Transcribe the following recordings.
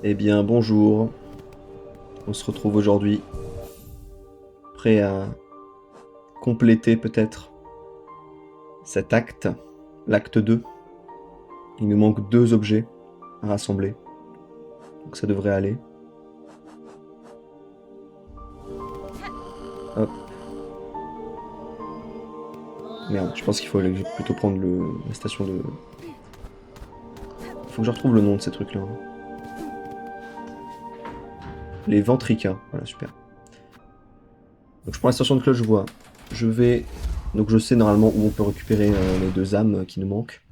Eh bien, bonjour. On se retrouve aujourd'hui, prêt à compléter peut-être cet acte, l'acte 2. Il nous manque 2 objets à rassembler, donc ça devrait aller. Hop. Merde, je pense qu'il faut plutôt prendre la station de... Faut que je retrouve le nom de ces trucs-là. Les Ventricas, voilà, super. Donc je prends la station de cloche-voix. Je vais... Donc je sais normalement où on peut récupérer les 2 âmes qui nous manquent.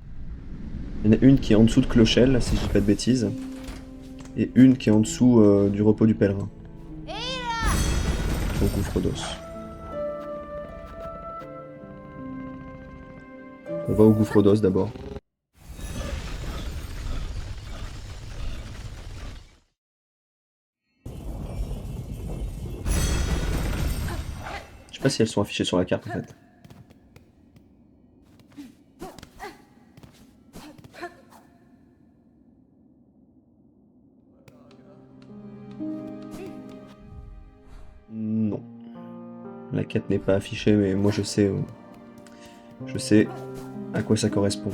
Il y en a une qui est en dessous de Clochelle, si je dis pas de bêtises. Et une qui est en dessous du repos du pèlerin, au gouffre d'os. On va au gouffre d'os d'abord. Je sais pas si elles sont affichées sur la carte en fait. Non. La quête n'est pas affichée, mais moi je sais à quoi ça correspond.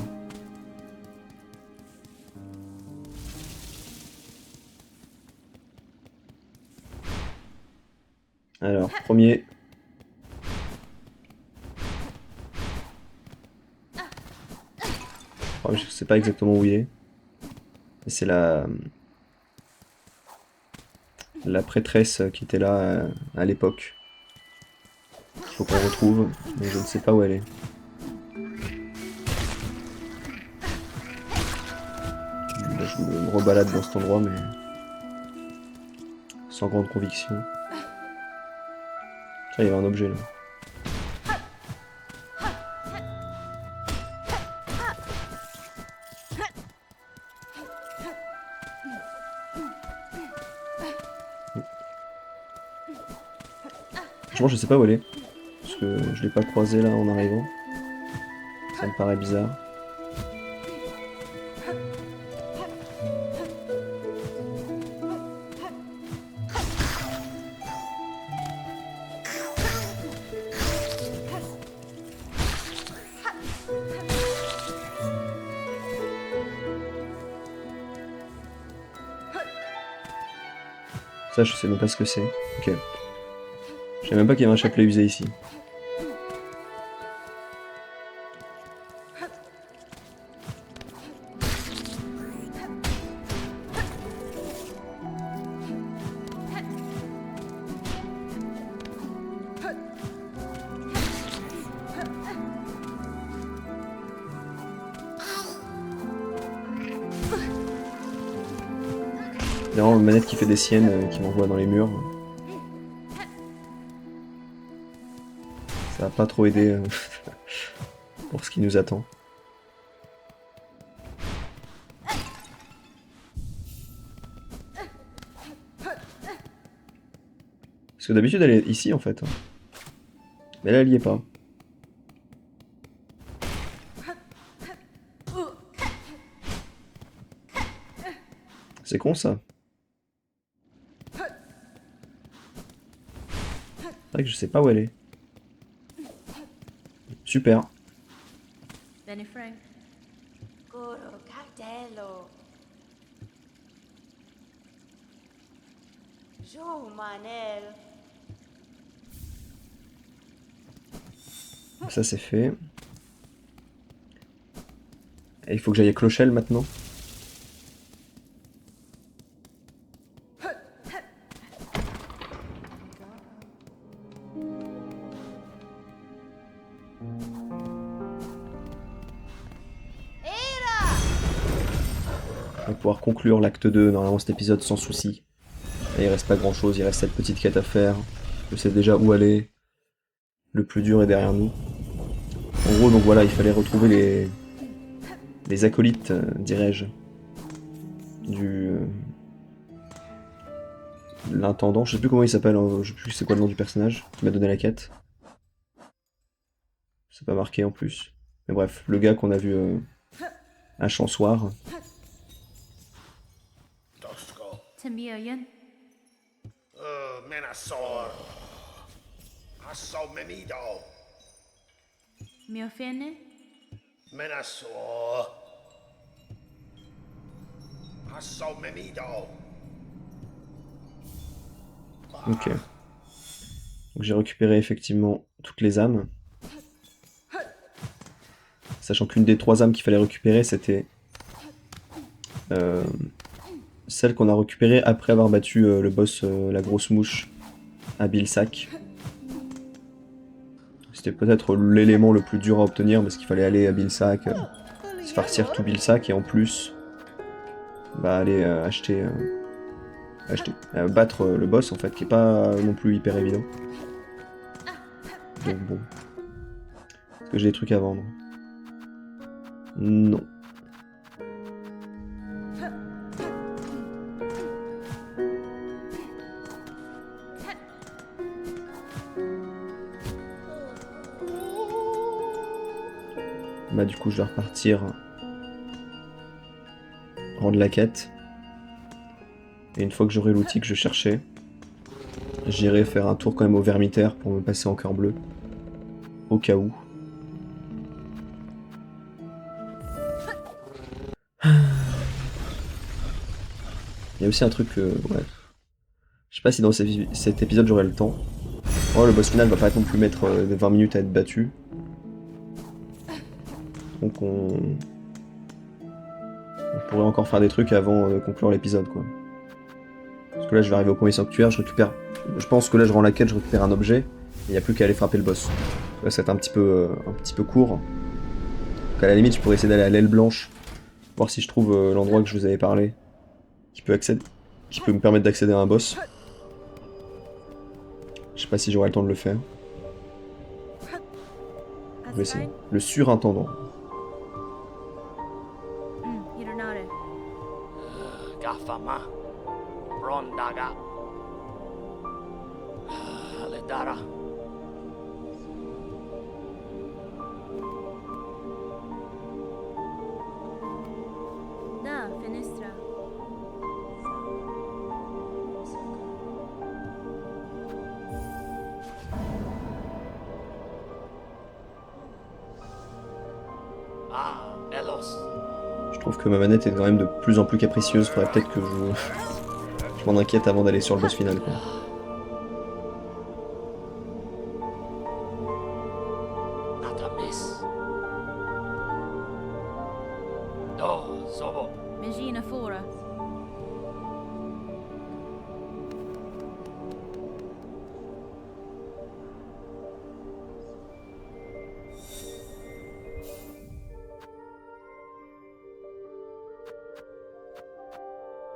Alors, premier. Oh, je sais pas exactement où il est. Mais c'est la prêtresse qui était là à l'époque. Il faut qu'on retrouve, mais je ne sais pas où elle est. Là, je me rebalade dans cet endroit, mais sans grande conviction. Ça, il y avait un objet là. Franchement, je sais pas où elle est. Parce que je l'ai pas croisée là en arrivant. Ça me paraît bizarre. Ça, je sais même pas ce que c'est. Ok. Je savais même pas qu'il y avait un chapelet usé ici. Il y a vraiment une manette qui fait des siennes, qui m'envoie dans les murs. Ça va pas trop aider pour ce qui nous attend. Parce que d'habitude elle est ici en fait. Mais là elle y est pas. C'est con ça. C'est vrai que je sais pas où elle est. Super. Danny Frank. Coro Cartello. Jo Manel. Ça c'est fait. Et il faut que j'aille à Clochelle maintenant. On va pouvoir conclure l'acte 2, normalement cet épisode sans souci. Et il reste pas grand chose, il reste cette petite quête à faire. Je sais déjà où aller. Le plus dur est derrière nous. En gros, donc voilà, il fallait retrouver les acolytes, dirais-je, du l'intendant. Je sais plus comment il s'appelle, hein, je sais plus c'est quoi le nom du personnage qui m'a donné la quête. C'est pas marqué en plus. Mais bref, le gars qu'on a vu à Chansoir. Timian. Menasor. Asso menido. Miofene. Menasor. Asso menido. Ok. Donc j'ai récupéré effectivement toutes les âmes. Sachant qu'une des 3 âmes qu'il fallait récupérer, c'était celle qu'on a récupérée après avoir battu le boss, la grosse mouche, à Bilsac. C'était peut-être l'élément le plus dur à obtenir parce qu'il fallait aller à Bilsac, se farcir tout Bilsac et en plus bah, aller battre le boss en fait, qui est pas non plus hyper évident. Donc bon. Est-ce que j'ai des trucs à vendre? Non. Bah du coup je vais repartir rendre la quête. Et une fois que j'aurai l'outil que je cherchais, j'irai faire un tour quand même au Vermitaire pour me passer en cœur bleu. Au cas où. Il y a aussi un truc ouais. Je sais pas si dans cet épisode j'aurai le temps. Oh, le boss final va pas non plus mettre 20 minutes à être battu. Donc on pourrait encore faire des trucs avant de conclure l'épisode quoi. Parce que là je vais arriver au premier sanctuaire, je pense que là je rends la quête, je récupère un objet, et il n'y a plus qu'à aller frapper le boss. Là ça va être un petit peu court. Donc à la limite je pourrais essayer d'aller à l'aile blanche, voir si je trouve l'endroit que je vous avais parlé, qui peut me permettre d'accéder à un boss. Je sais pas si j'aurai le temps de le faire. Je vais essayer. Le surintendant. Hironare. Gafama. Rondaga. Aledara. Da, Fenestra. Ah, Elos. Je trouve que ma manette est quand même de plus en plus capricieuse, faudrait peut-être que je m'en inquiète avant d'aller sur le boss final quoi. Natamis. Do, Zobo. Megina Fora.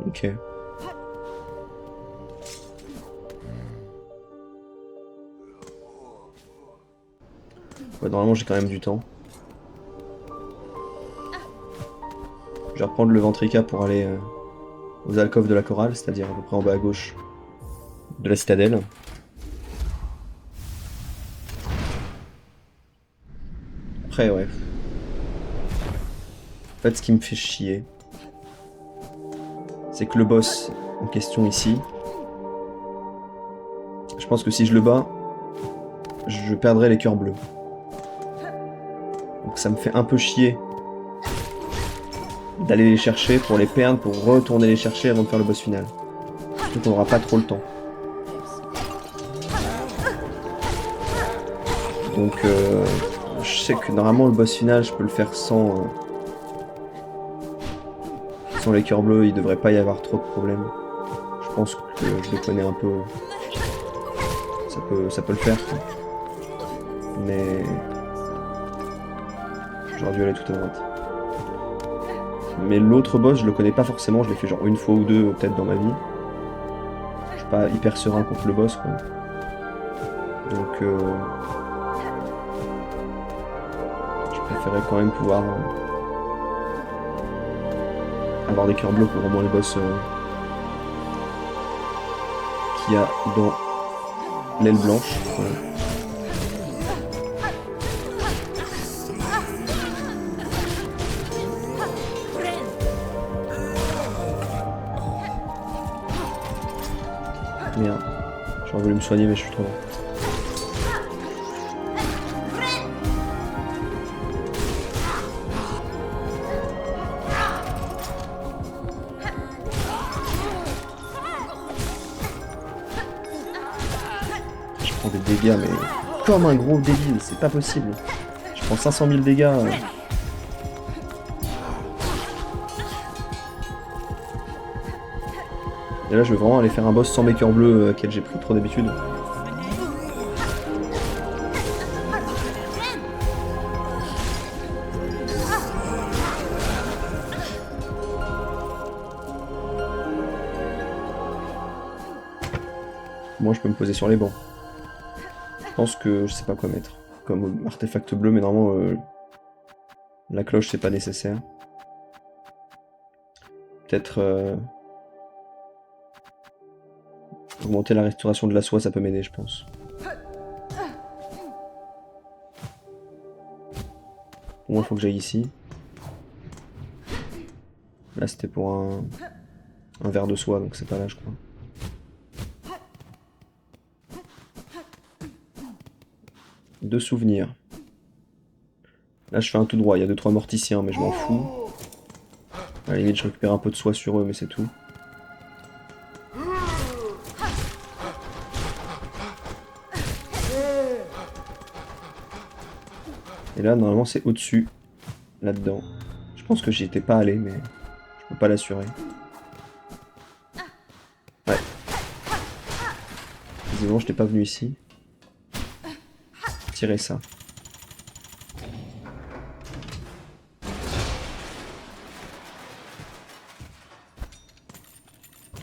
Ok. Ouais, normalement j'ai quand même du temps. Je vais reprendre le Ventrica pour aller aux alcôves de la chorale, c'est-à-dire à peu près en bas à gauche de la citadelle. Après ouais. En fait ce qui me fait chier, c'est que le boss en question ici, je pense que si je le bats, je perdrai les cœurs bleus. Donc ça me fait un peu chier d'aller les chercher pour les perdre, pour retourner les chercher avant de faire le boss final. Surtout qu'on n'aura pas trop le temps. Donc je sais que normalement le boss final je peux le faire sans les cœurs bleus, il devrait pas y avoir trop de problèmes. Je pense que je le connais un peu. Ça peut le faire. Quoi. Mais j'aurais dû aller tout à droite. Mais l'autre boss, je le connais pas forcément, je l'ai fait genre une fois ou deux peut-être dans ma vie. Je suis pas hyper serein contre le boss quoi. Donc je préférais quand même pouvoir avoir des cœurs bleus pour au moins le boss qu'il y a dans l'aile blanche. Voilà. Merde. J'aurais voulu me soigner mais je suis trop loin. Je prends des dégâts mais comme un gros débile, c'est pas possible. Je prends 500 000 dégâts. Et là je vais vraiment aller faire un boss sans mes cœurs bleus auquel j'ai pris trop d'habitude. Moi je peux me poser sur les bancs. Je pense que je sais pas quoi mettre comme artefact bleu, mais normalement la cloche c'est pas nécessaire. Peut-être augmenter la restauration de la soie, ça peut m'aider je pense. Pour moi il faut que j'aille ici. Là c'était pour un verre de soie donc c'est pas là je crois. Deux souvenirs. Là je fais un tout droit, il y a 2-3 morticiens mais je m'en fous. À la limite je récupère un peu de soie sur eux mais c'est tout. Et là normalement c'est au-dessus, là-dedans. Je pense que j'y étais pas allé mais je peux pas l'assurer. Ouais. Visiblement je n'étais pas venu ici. Tirer ça.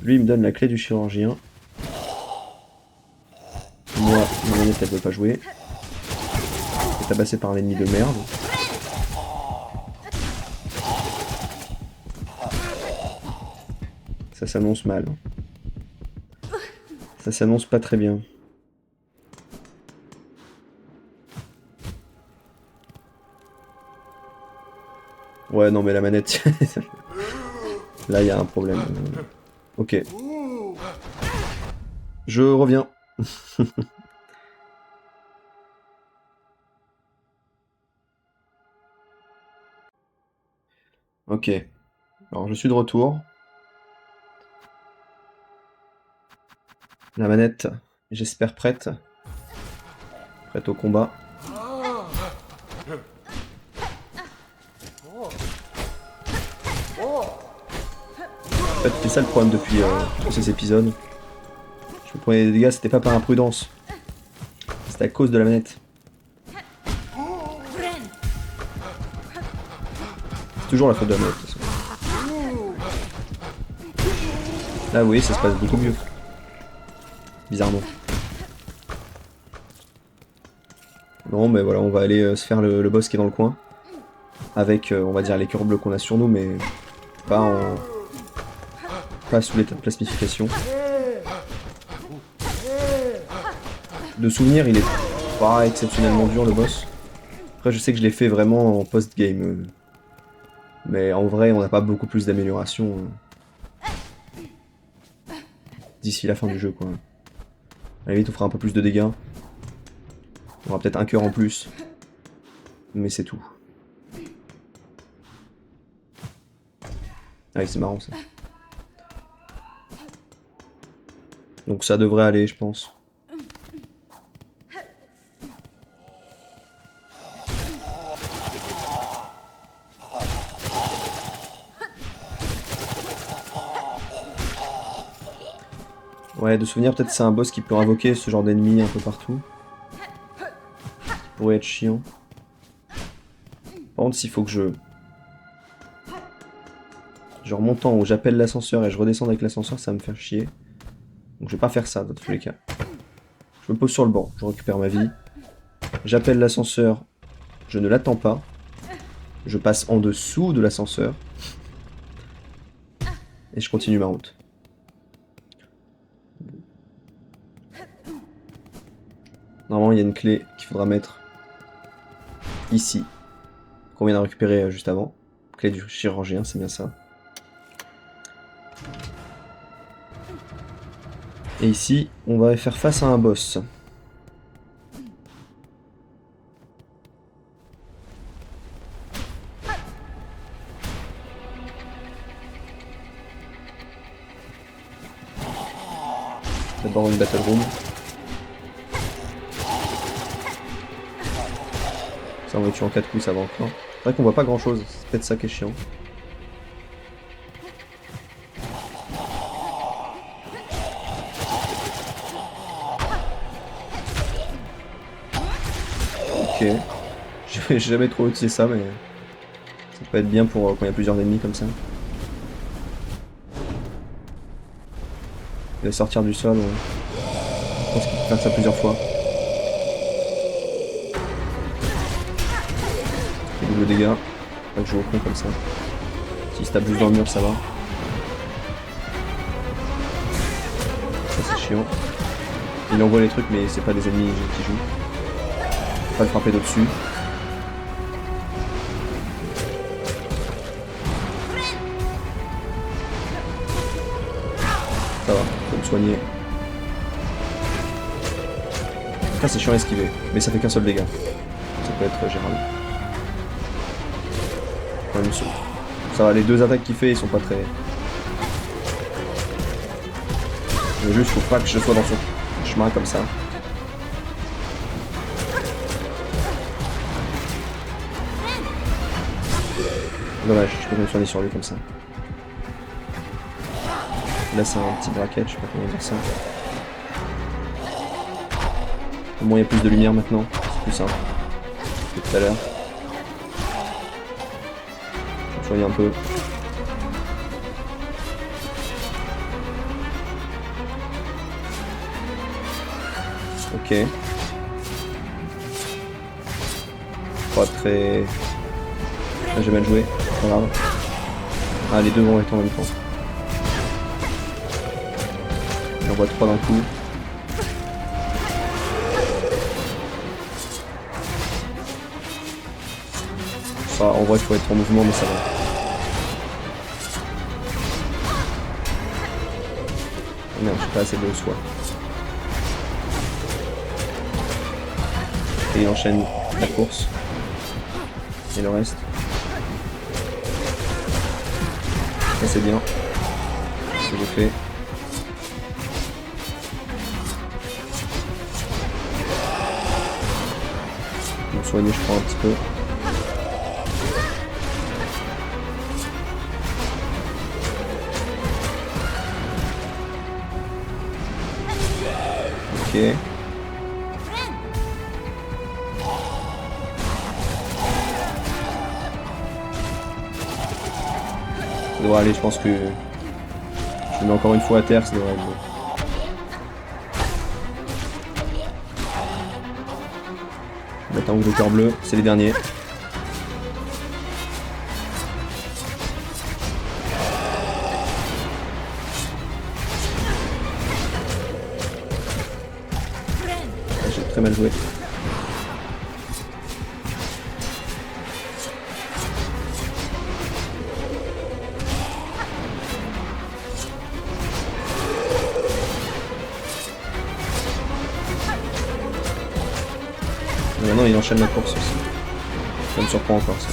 Lui il me donne la clé du chirurgien. Moi, ma manette elle veut pas jouer. Je suis tabassé par un ennemi de merde. Ça s'annonce mal. Ça s'annonce pas très bien. Ouais, non, mais la manette... Là, il y a un problème. Ok. Je reviens. Ok. Alors, je suis de retour. La manette, j'espère prête. Prête au combat. En fait, c'était ça le problème depuis tous ces épisodes. Je me prenais des dégâts, c'était pas par imprudence. C'était à cause de la manette. C'est toujours la faute de la manette, de toute façon. Là, vous voyez, ça se passe beaucoup mieux. Bizarrement. Bon, mais voilà, on va aller se faire le boss qui est dans le coin. Avec, on va dire, les cœurs bleus qu'on a sur nous, mais pas sous l'état de plasmification. De souvenir, il est pas exceptionnellement dur le boss. Après, je sais que je l'ai fait vraiment en post-game. Mais en vrai, on n'a pas beaucoup plus d'amélioration d'ici la fin du jeu, quoi. À la limite, on fera un peu plus de dégâts. On aura peut-être un cœur en plus. Mais c'est tout. Ah oui, c'est marrant ça. Donc ça devrait aller, je pense. Ouais, de souvenir, peut-être c'est un boss qui peut invoquer ce genre d'ennemi un peu partout. Ça pourrait être chiant. Par contre, s'il faut que je remonte en haut, j'appelle l'ascenseur et je redescends avec l'ascenseur, ça va me faire chier. Donc je vais pas faire ça dans tous les cas. Je me pose sur le banc, je récupère ma vie. J'appelle l'ascenseur, je ne l'attends pas. Je passe en dessous de l'ascenseur. Et je continue ma route. Normalement, il y a une clé qu'il faudra mettre ici. Qu'on vient de récupérer juste avant. Clé du chirurgien, c'est bien ça. Et ici, on va faire face à un boss. D'abord une battle room. Ça on va tuer en 4 coups, ça va encore. C'est vrai qu'on voit pas grand chose, c'est peut-être ça qui est chiant. Ok. J'ai jamais trop utilisé ça, mais ça peut être bien pour quand il y a plusieurs ennemis comme ça. Il va sortir du sol, ouais. Je pense qu'il peut faire ça plusieurs fois. Et double dégâts. Pas que je joue au con comme ça. S'il se tape juste dans le mur, ça va. Ça c'est chiant. Il envoie les trucs, mais c'est pas des ennemis qui jouent. Faut pas le frapper d'au-dessus. Ça va, faut me soigner. Là c'est chiant à esquiver, mais ça fait qu'un seul dégât. Ça peut être gérable. Quand même sûr. Ça va, les deux attaques qu'il fait, ils sont pas très... Mais juste, faut pas que je sois dans son chemin comme ça. Dommage, je peux me soigner sur lui comme ça. Là c'est un petit bracket, je sais pas comment dire ça. Au moins il y a plus de lumière maintenant, c'est plus simple que tout à l'heure. Je vais me soigner un peu. Ok. Pas très... Ah, j'ai mal joué, c'est pas grave. Ah, les deux vont être en même temps. Il envoie 3 d'un coup. Enfin, en vrai, il faut être en mouvement, mais ça va. Oh merde, j'ai pas assez de soie. Et il enchaîne la course. Et le reste. Ça c'est bien. Ce que j'ai fait. Je vais me soigner, je crois, un petit peu. Ok. Ça devrait aller, je pense que je le mets encore une fois à terre, ça devrait être bon. On va mettre un ou deux cœurs bleus, c'est les derniers. J'ai très mal joué. Et maintenant il enchaîne la course aussi. Ça me surprend encore ça.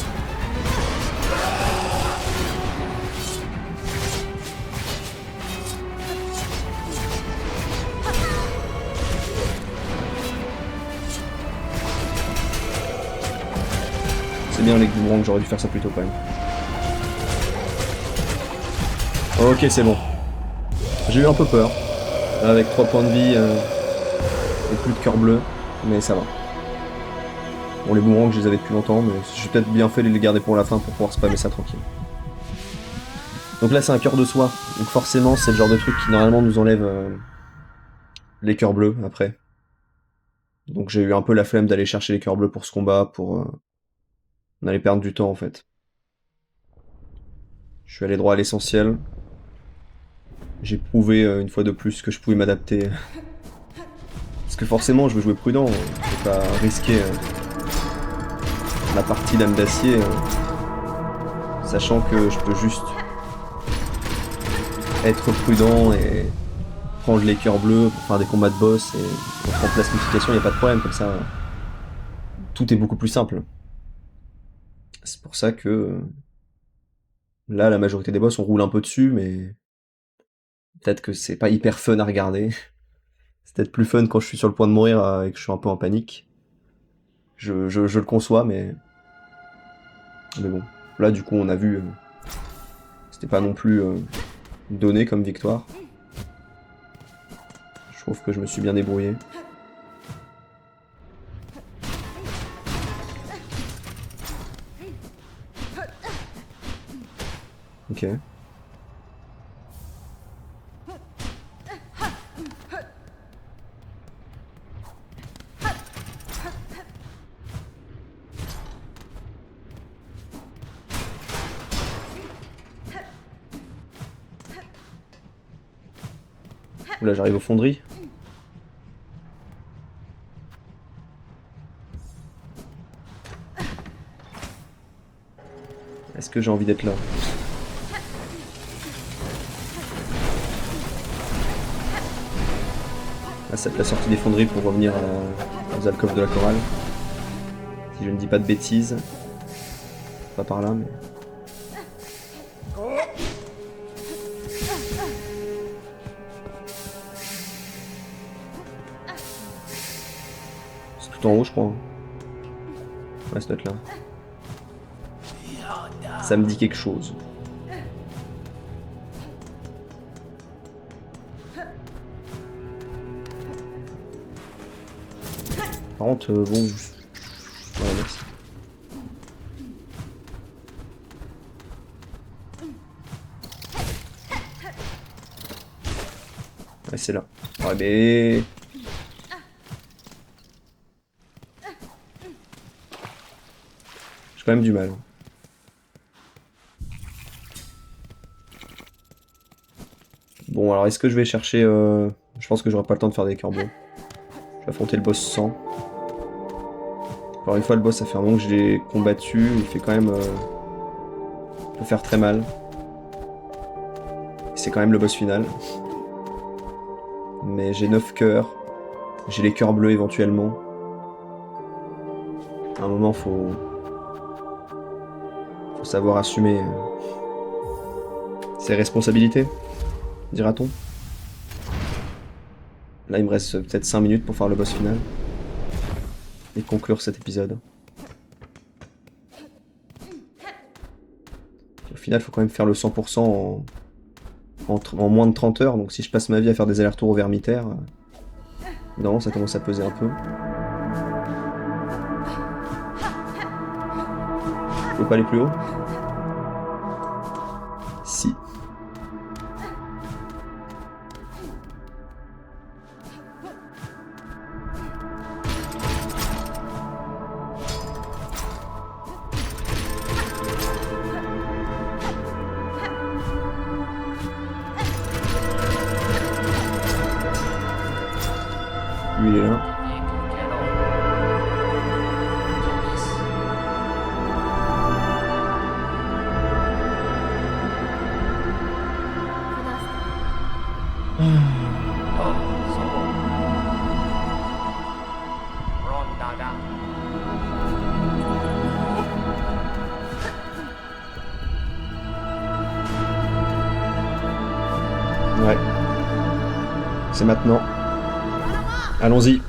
C'est bien les boomerangs, j'aurais dû faire ça plus tôt quand même. Ok, c'est bon. J'ai eu un peu peur. Là, avec 3 points de vie et plus de cœur bleu, mais ça va. Bon, les boomerangs, je les avais depuis longtemps, mais j'ai peut-être bien fait de les garder pour la fin pour pouvoir spammer ça tranquille. Donc là, c'est un cœur de soie. Donc forcément, c'est le genre de truc qui normalement nous enlève les cœurs bleus après. Donc j'ai eu un peu la flemme d'aller chercher les cœurs bleus pour ce combat, pour... on allait perdre du temps en fait. Je suis allé droit à l'essentiel. J'ai prouvé une fois de plus que je pouvais m'adapter. Parce que forcément, je veux jouer prudent. Je vais pas risquer la partie Dame d'Acier, sachant que je peux juste être prudent et prendre les cœurs bleus pour faire des combats de boss et on prend plastification, y a pas de problème, comme ça tout est beaucoup plus simple. C'est pour ça que là, la majorité des boss, on roule un peu dessus, mais peut-être que c'est pas hyper fun à regarder. C'est peut-être plus fun quand je suis sur le point de mourir et que je suis un peu en panique. Je le conçois, mais bon. Là, du coup, on a vu, c'était pas non plus donné comme victoire. Je trouve que je me suis bien débrouillé. Ok. Là, j'arrive aux fonderies. Est-ce que j'ai envie d'être là? Là, c'est la sortie des fonderies pour revenir aux alcôves de la chorale. Si je ne dis pas de bêtises. Pas par là, mais... C'est tout en haut, je crois. Ouais, ça doit être là. Ça me dit quelque chose. Par contre, bon... Ouais, merci. Ouais, c'est là. Ouais, mais... J'ai quand même du mal. Bon, alors est-ce que je vais chercher... Je pense que j'aurai pas le temps de faire des cœurs bleus. Je vais affronter le boss sans. Encore une fois, le boss, ça fait un moment que je l'ai combattu. Il fait quand même... Il peut faire très mal. C'est quand même le boss final. Mais j'ai 9 cœurs. J'ai les cœurs bleus éventuellement. À un moment, faut savoir assumer ses responsabilités, dira-t-on. Là, il me reste peut-être 5 minutes pour faire le boss final. Et conclure cet épisode. Au final, il faut quand même faire le 100% en moins de 30 heures. Donc si je passe ma vie à faire des allers-retours au Vermitaire, non, ça commence à peser un peu. Je peux pas aller plus haut? Si. Lui, il est là. Ouais. C'est maintenant. Allons-y.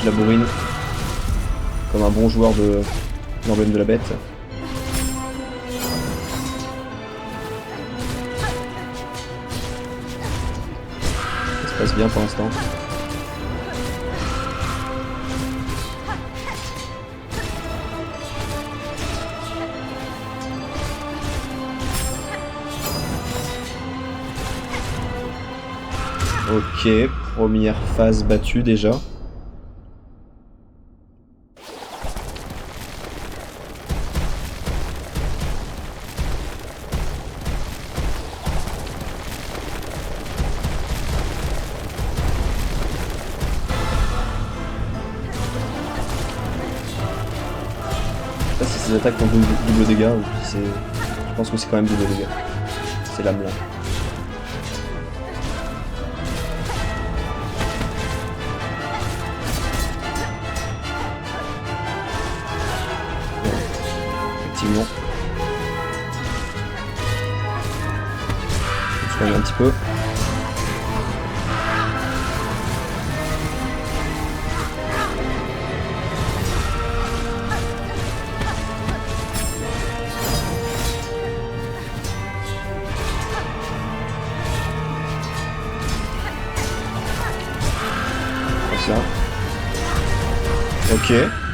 La bourrine, comme un bon joueur de l'emblème de la bête. Ça se passe bien pour l'instant. Ok, première phase battue déjà. Je sais pas si ces attaques font double dégâts ou si c'est... Je pense que c'est quand même double dégâts. C'est l'âme là. Effectivement. Je soigne un petit peu. Comme ça. Ok.